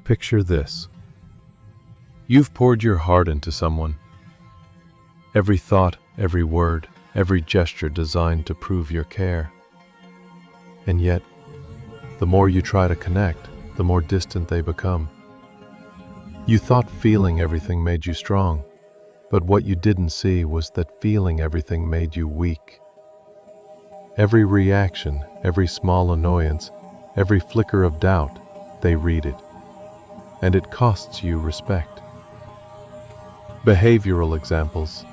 Picture this. You've poured your heart into someone. Every thought, every word, every gesture designed to prove your care. And yet, the more you try to connect, the more distant they become. You thought feeling everything made you strong, but what you didn't see was that feeling everything made you weak. Every reaction, every small annoyance, every flicker of doubt, they read it. And it costs you respect. Behavioral examples.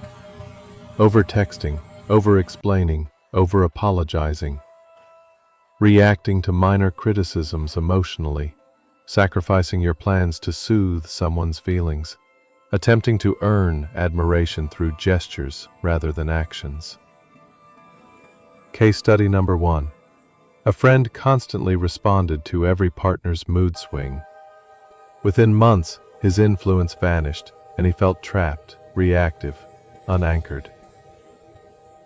Over-texting, over-explaining, over-apologizing. Reacting to minor criticisms emotionally, sacrificing your plans to soothe someone's feelings, attempting to earn admiration through gestures rather than actions. Case study number 1. A friend constantly responded to every partner's mood swing. Within months, his influence vanished, and he felt trapped, reactive, unanchored.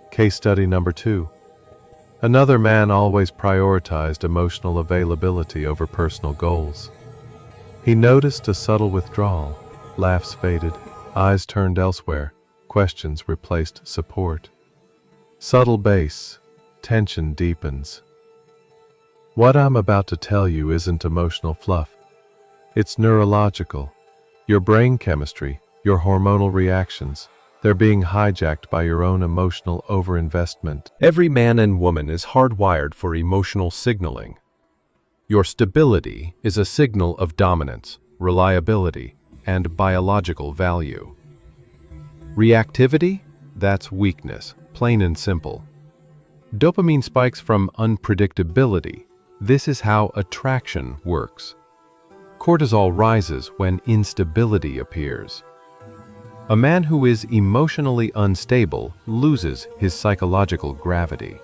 Case study number 2. Another man always prioritized emotional availability over personal goals. He noticed a subtle withdrawal, laughs faded, eyes turned elsewhere, questions replaced support. Subtle base, tension deepens. What I'm about to tell you isn't emotional fluff. It's neurological. Your brain chemistry, your hormonal reactions, they're being hijacked by your own emotional overinvestment. Every man and woman is hardwired for emotional signaling. Your stability is a signal of dominance, reliability, and biological value. Reactivity? That's weakness, plain and simple. Dopamine spikes from unpredictability. This is how attraction works. Cortisol rises when instability appears. A man who is emotionally unstable loses his psychological gravity.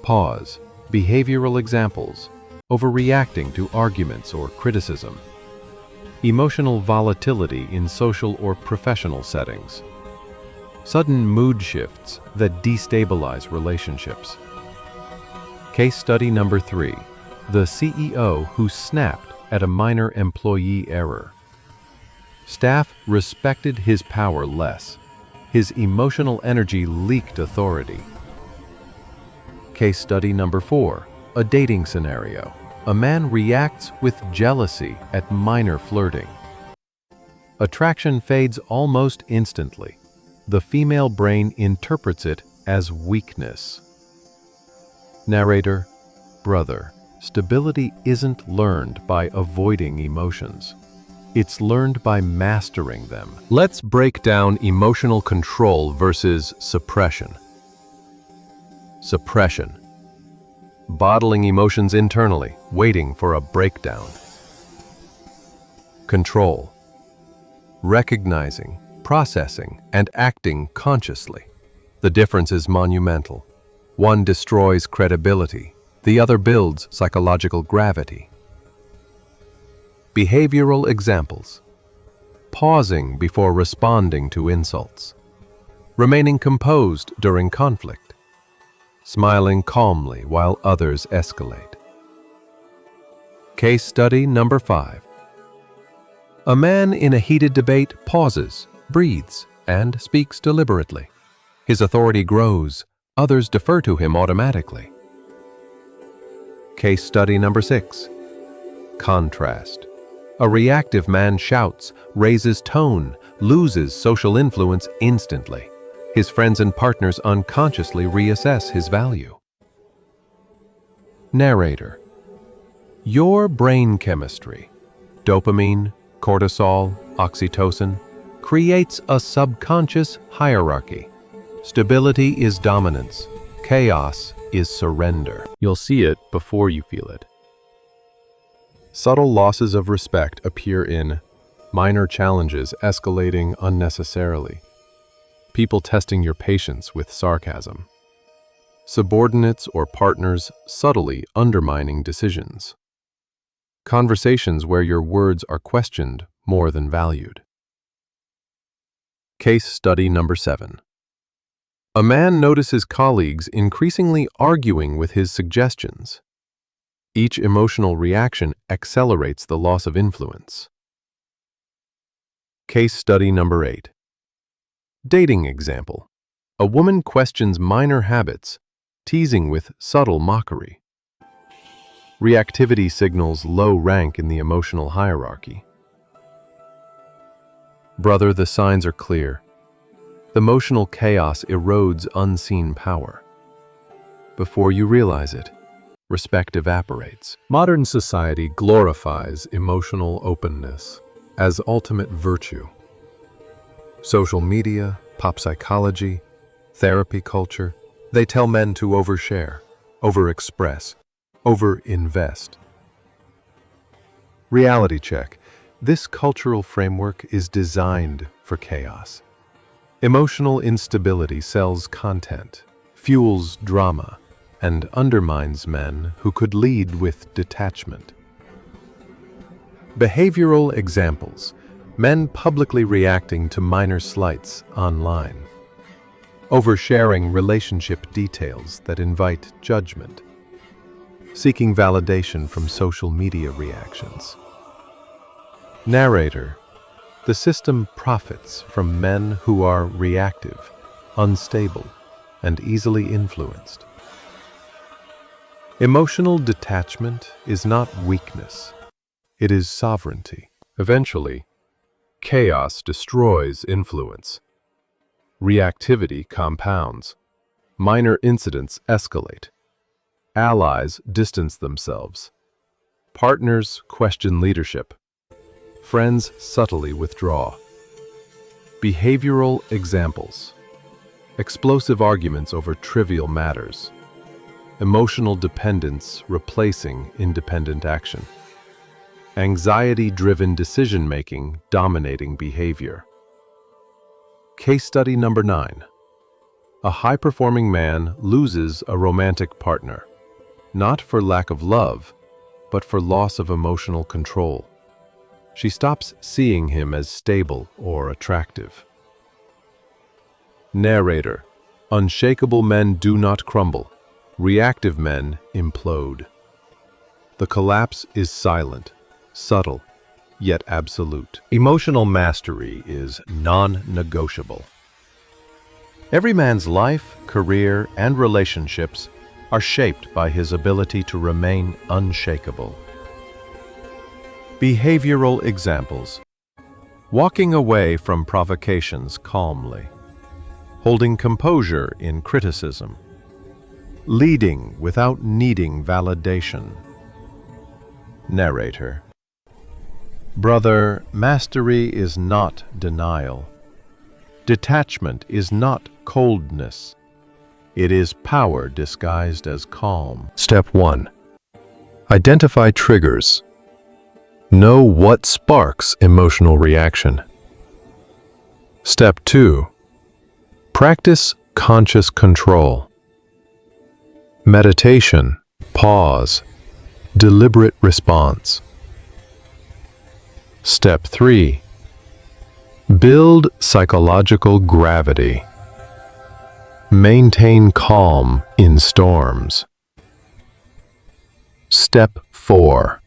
Pause. Behavioral examples. Overreacting to arguments or criticism. Emotional volatility in social or professional settings. Sudden mood shifts that destabilize relationships. Case study number 3. The CEO who snapped at a minor employee error. Staff respected his power less. His emotional energy leaked authority. Case study number 4. A dating scenario. A man reacts with jealousy at minor flirting. Attraction fades almost instantly. The female brain interprets it as weakness. Narrator, brother, stability isn't learned by avoiding emotions. It's learned by mastering them. Let's break down emotional control versus suppression. Suppression. Bottling emotions internally, waiting for a breakdown. Control. Recognizing, processing, and acting consciously. The difference is monumental. One destroys credibility. The other builds psychological gravity. Behavioral examples. Pausing before responding to insults. Remaining composed during conflict. Smiling calmly while others escalate. Case study number 5. A man in a heated debate pauses, breathes, and speaks deliberately. His authority grows. Others defer to him automatically. Case study number 6. Contrast. A reactive man shouts, raises tone, loses social influence instantly. His friends and partners unconsciously reassess his value. Narrator. Your brain chemistry, dopamine, cortisol, oxytocin, creates a subconscious hierarchy. Stability is dominance. Chaos is surrender. You'll see it before you feel it. Subtle losses of respect appear in minor challenges escalating unnecessarily, people testing your patience with sarcasm, subordinates or partners subtly undermining decisions, conversations where your words are questioned more than valued. Case study number 7. A man notices colleagues increasingly arguing with his suggestions. Each emotional reaction accelerates the loss of influence. Case study number 8. Dating example. A woman questions minor habits, teasing with subtle mockery. Reactivity signals low rank in the emotional hierarchy. Brother, the signs are clear. The emotional chaos erodes unseen power. Before you realize it, respect evaporates. Modern society glorifies emotional openness as ultimate virtue. Social media, pop psychology, therapy culture, they tell men to overshare, overexpress, overinvest. Reality check. This cultural framework is designed for chaos. Emotional instability sells content, fuels drama, and undermines men who could lead with detachment. Behavioral examples. Men publicly reacting to minor slights online. Oversharing relationship details that invite judgment. Seeking validation from social media reactions. Narrator. The system profits from men who are reactive, unstable, and easily influenced. Emotional detachment is not weakness. It is sovereignty. Eventually, chaos destroys influence. Reactivity compounds. Minor incidents escalate. Allies distance themselves. Partners question leadership. Friends subtly withdraw. Behavioral examples. Explosive arguments over trivial matters. Emotional dependence replacing independent action. Anxiety-driven decision-making dominating behavior. Case study number 9. A high-performing man loses a romantic partner, not for lack of love, but for loss of emotional control. She stops seeing him as stable or attractive. Narrator. Unshakable men do not crumble. Reactive men implode. The collapse is silent, subtle, yet absolute. Emotional mastery is non-negotiable. Every man's life, career, and relationships are shaped by his ability to remain unshakable. Behavioral examples. Walking away from provocations calmly. Holding composure in criticism. Leading without needing validation. Narrator. Brother, mastery is not denial. Detachment is not coldness. It is power disguised as calm. Step 1. Identify triggers. Know what sparks emotional reaction. Step 2. Practice conscious control. Meditation, pause, deliberate response. Step 3. Build psychological gravity. Maintain calm in storms. Step 4.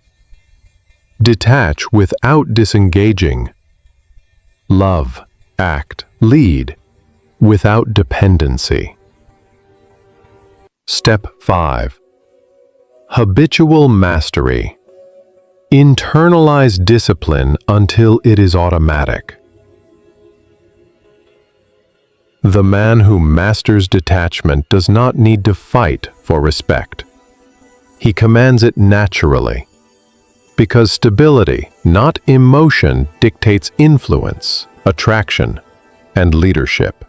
Detach without disengaging. Love, act, lead without dependency. Step 5. Habitual mastery. Internalize discipline until it is automatic. The man who masters detachment does not need to fight for respect. He commands it naturally. Because stability, not emotion, dictates influence, attraction, and leadership.